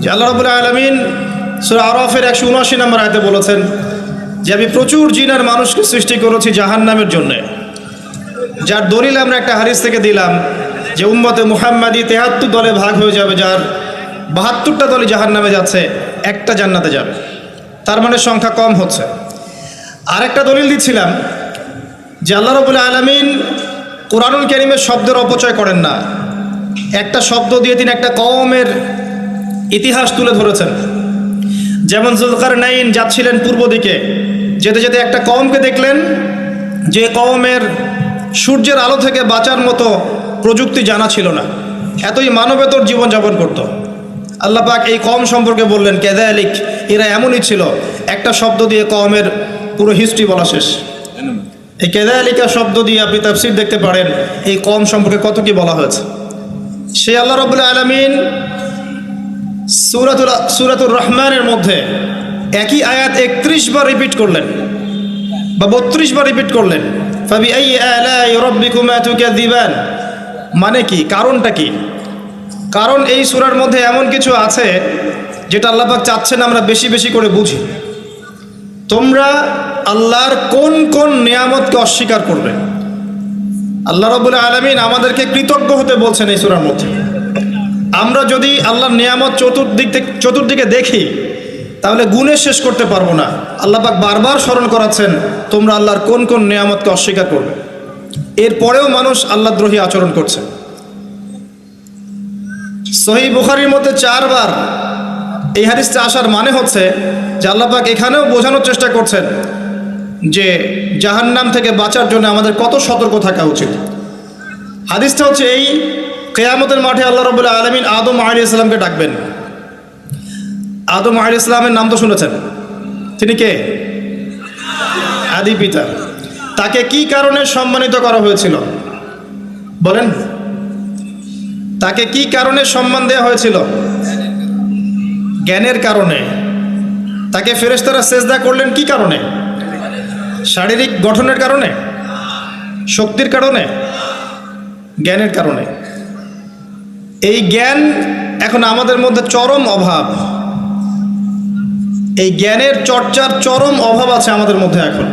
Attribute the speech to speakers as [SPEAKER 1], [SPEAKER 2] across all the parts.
[SPEAKER 1] যে আল্লাহ রাব্বুল আলামিন সূরা আরাফের 179 নম্বর আয়াতে বলেছেন যে আমি প্রচুর জিন আর মানুষকে সৃষ্টি করেছি জাহান্নামের জন্য, যার দলিল আমরা একটা হাদিস থেকে দিলাম যে উম্মতে মুহাম্মাদি 73 দলে ভাগ হয়ে যাবে, যার 72টা দলই জাহান্নামে যাচ্ছে, একটা জান্নাতে যাবে। তার মানে সংখ্যা কম হচ্ছে। আরেকটা দলিল দিচ্ছিলাম যে আল্লাহ রাব্বুল আলামিন কোরআনুল কারীমের শব্দের অপচয় করেন না। একটা শব্দ দিয়ে তিনি একটা কওমের ইতিহাস তুলে ধরেছেন। যেমন যুলকারনাইন যাচ্ছিলেন পূর্ব দিকে, যেতে যেতে একটা কওমকে দেখলেন যে কওমের সূর্যের আলো থেকে বাঁচার মতো প্রযুক্তি জানা ছিল না, এতই মানবেতর জীবনযাপন করত। আল্লাহ পাক এই কওম সম্পর্কে বললেন কাযালিক, এরা এমনই ছিল। একটা শব্দ দিয়ে কওমের পুরো হিস্ট্রি বলা শেষ। এই কাযালিকা শব্দ দিয়ে আপনি তাফসীর দেখতে পারেন এই কওম সম্পর্কে কত কি বলা হয়েছে। সে আল্লাহ রাব্বুল আলামিন সূরাতুর রহমানের মধ্যে একই আয়াত 31 বার রিপিট করলেন বা 32 বার রিপিট করলেন। ফাবিআইয়ি আলাই রাব্বিকুমা তুকাযিবান, মানে কি, কারণটা কি? কারণ এই সূরার মধ্যে এমন কিছু আছে যেটা আল্লাহ পাক চাচ্ছেন আমরা বেশি বেশি করে বুঝি। তোমরা আল্লাহর কোন কোন নিয়ামতকে অস্বীকার করবে? আল্লাহ রাব্বুল আলামিন আমাদেরকে কৃতজ্ঞ হতে বলছেন এই সূরার মধ্যে। আমরা যদি আল্লাহর নিয়ামত চতুর্দিকে দেখি তাহলে গুণে শেষ করতে পারবো না। আল্লাহ পাক বারবার স্মরণ করাচ্ছেন তোমরা আল্লাহর কোন কোন নিয়ামতকে অস্বীকার করবে। এরপরেও মানুষ আল্লাহদ্রোহী আচরণ করছে। সহিহ বুখারীর মধ্যে 4 বার এই হাদিসটা আসার মানে হচ্ছে যে আল্লাহ পাক এখানেও বোঝানোর চেষ্টা করছেন যে জাহান্নাম থেকে বাঁচার জন্য আমাদের কত সতর্ক থাকা উচিত। হাদিসটা হচ্ছে এই, কিয়ামতের মাঠে আল্লাহ রাব্বুল আলামিন আদম আলাইহিস সালামকে ডাকবেন। আদম আলাইহিস সালামের নাম তো শুনেছেন, তিনি কে? আদি পিতা। তাকে কি কারণে সম্মানিত করা হয়েছিল বলেন? তাকে কি কারণে সম্মান দেওয়া হয়েছিল? জ্ঞানের কারণে। তাকে ফেরেশতারা সেজদা করলেন কি কারণে? শারীরিক গঠনের কারণে, শক্তির কারণে, জ্ঞানের কারণে। এই জ্ঞান এখন আমাদের মধ্যে চরম অভাব। এই জ্ঞানের চর্চার চরম অভাব আছে আমাদের মধ্যে। এখন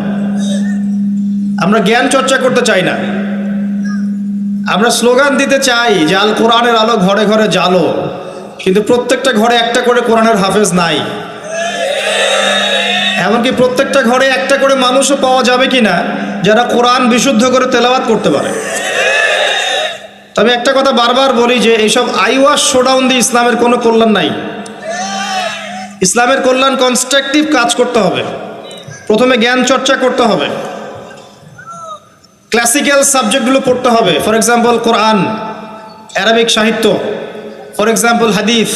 [SPEAKER 1] আমরা জ্ঞান চর্চা করতে চাই না। আমরা স্লোগান দিতে চাই যে আল কোরআনের আলো ঘরে ঘরে জ্বালো, কিন্তু প্রত্যেকটা ঘরে একটা করে কোরআনের হাফেজ নাই। এমনকি প্রত্যেকটা ঘরে একটা করে মানুষও পাওয়া যাবে কিনা যারা কোরআন বিশুদ্ধ করে তেলাওয়াত করতে পারে। তবে একটা কথা বারবার বলি যে এইসব আইওয়াশ শোডাউন দিয়ে ইসলামের কোনো কল্যাণ নাই। ইসলামের কল্যাণ কনস্ট্রাকটিভ কাজ করতে হবে। প্রথমে জ্ঞান চর্চা করতে হবে, ক্লাসিক্যাল সাবজেক্টগুলো পড়তে হবে। ফর এক্সাম্পল কোরআন, অ্যারাবিক সাহিত্য, ফর এক্সাম্পল হাদিস,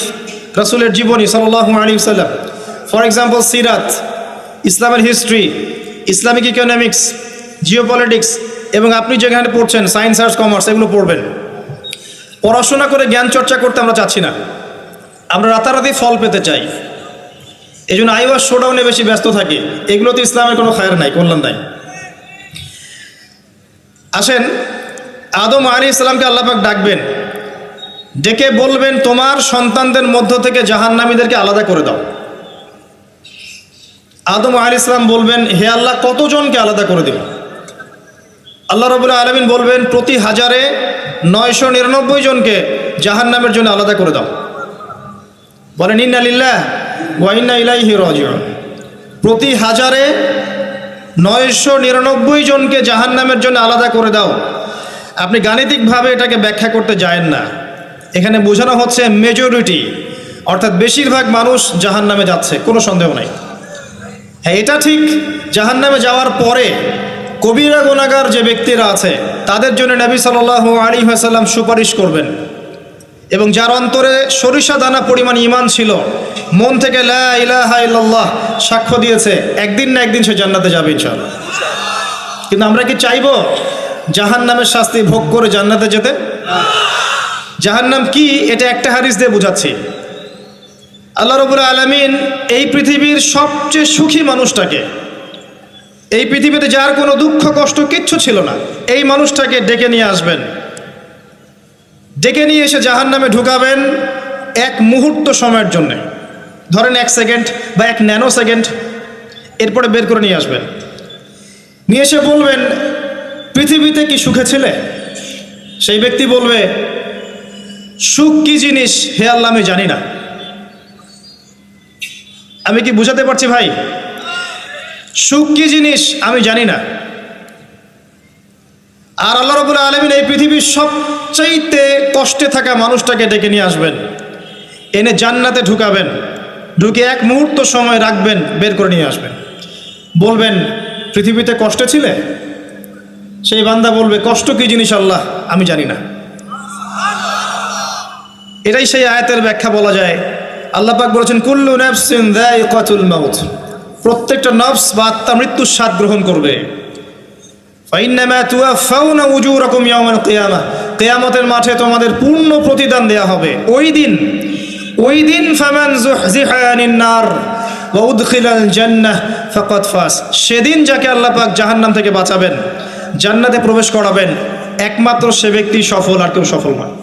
[SPEAKER 1] রাসূলের জীবনী সাল্লাল্লাহু আলাইহি ওয়াসাল্লাম, ফর এক্সাম্পল সিরাত, ইসলামের হিস্ট্রি, ইসলামিক ইকোনমিক্স, জিওপলিটিক্স, এবং আপনি যেখানে পড়ছেন সায়েন্স, আর্টস, কমার্স, এগুলো পড়বেন। পড়াশোনা করে জ্ঞান চর্চা করতে আমরা চাচ্ছি না, আমরা রাতারাতি ফল পেতে চাই। এই জন্য আইওয়াশ শোডাউনে বেশি ব্যস্ত থাকি। এগুলোতে ইসলামের কোনো খায়ের নাই, কল্যাণ নাই। আসেন, আদম আলাইহিস সালামকে আল্লাহ পাক ডাকবেন, ডেকে বলবেন তোমার সন্তানদের মধ্য থেকে জাহান্নামীদেরকে আলাদা করে দাও। আদম আলাইহিস সালাম বলবেন হে আল্লাহ কতজনকে আলাদা করে দেব? আল্লাহ রাব্বুল আলামিন বলবেন প্রতি 1000-এ 999 জনকে জাহান্নামের জন্য আলাদা করে দাও। বলেন ইন্না লিল্লাহি ওয়া ইন্না ইলাইহি রাজিউন। প্রতি 1000-এ 999 জনকে জাহান্নামের জন্য আলাদা করে দাও। আপনি গাণিতিকভাবে এটাকে ব্যাখ্যা করতে যায়েন না। এখানে বোঝানো হচ্ছে মেজরিটি, অর্থাৎ বেশিরভাগ মানুষ জাহান্নামে যাচ্ছে, কোনো সন্দেহ নাই। হ্যাঁ, এটা ঠিক, জাহান্নামে যাওয়ার পরে কবিরা গুনাহগার যে ব্যক্তিরা আছে তাদের জন্য নবী সাল্লাল্লাহু আলাইহি ওয়াসাল্লাম সুপারিশ করবেন। এবং যার অন্তরে সরিষা দানা পরিমাণ ঈমান ছিল, মন থেকে লা ইলাহা ইল্লাল্লাহ সাক্ষ্য দিয়েছে, একদিন না একদিন সে জান্নাতে যাবে ইনশাআল্লাহ। কিন্তু আমরা কি চাইবো জাহান্নামের শাস্তি ভোগ করে জান্নাতে যেতে? জাহান্নাম কি এটা একটা হাদিস দিয়ে বুঝাচ্ছি। আল্লাহ রাব্বুল আলামিন এই পৃথিবীর সবচেয়ে সুখী মানুষটাকে, এই পৃথিবীতে যার কোনো দুঃখ কষ্ট কিচ্ছু ছিল না, এই মানুষটাকে ডেকে নিয়ে আসবেন। ডেকে নিয়ে এসে জাহান্নামে ঢুকাবেন, এক মুহূর্ত সময়ের জন্যে, ধরেন 1 সেকেন্ড বা 1 ন্যানো সেকেন্ড, এরপরে বের করে নিয়ে আসবেন। নিয়ে এসে বলবেন, পৃথিবীতে কি সুখে ছিলে? সেই ব্যক্তি বলবে, সুখ কি জিনিস হে আল্লাহ আমি জানি না। আমি কি বুঝাতে পারছি ভাই? সুখ কি জিনিস আমি জানি না। আর আল্লাহ রাব্বুল আলামিন এই পৃথিবীর সবচাইতে কষ্টে থাকা মানুষটাকে ডেকে নিয়ে আসবেন, এনে জান্নাতে ঢুকাবেন, ঢুকে 1 মুহূর্ত সময় রাখবেন, বের করে নিয়ে আসবেন। বলবেন, পৃথিবীতে কষ্টে ছিলে? সেই বান্দা বলবে, কষ্ট কি জিনিস আল্লাহ আমি জানি না। এটাই সেই আয়াতের ব্যাখ্যা বলা যায়। আল্লাহ পাক বলেছেন, কুল্লু নাফসিন যায়িকাতুল মাউত, প্রত্যেকটা নফস বা আত্মা মৃত্যুর স্বাদ গ্রহণ করবে। ফাইন্নামা তুওয়াফাউনা উজুরাকুম ইয়াওমাল কিয়ামাহ, কিয়ামতের মাঠে তোমাদের পূর্ণ প্রতিদান দেয়া হবে। ওই দিন ফামান যুহজিহা আনিন নার ওয়া উদখিলাল জান্নাহ ফাকাদ ফাজ, সেদিন যাকে আল্লাহ পাক জাহান্নাম থেকে বাঁচাবেন, জান্নাতে প্রবেশ করাবেন, একমাত্র সে ব্যক্তি সফল, আর কেউ সফল নয়।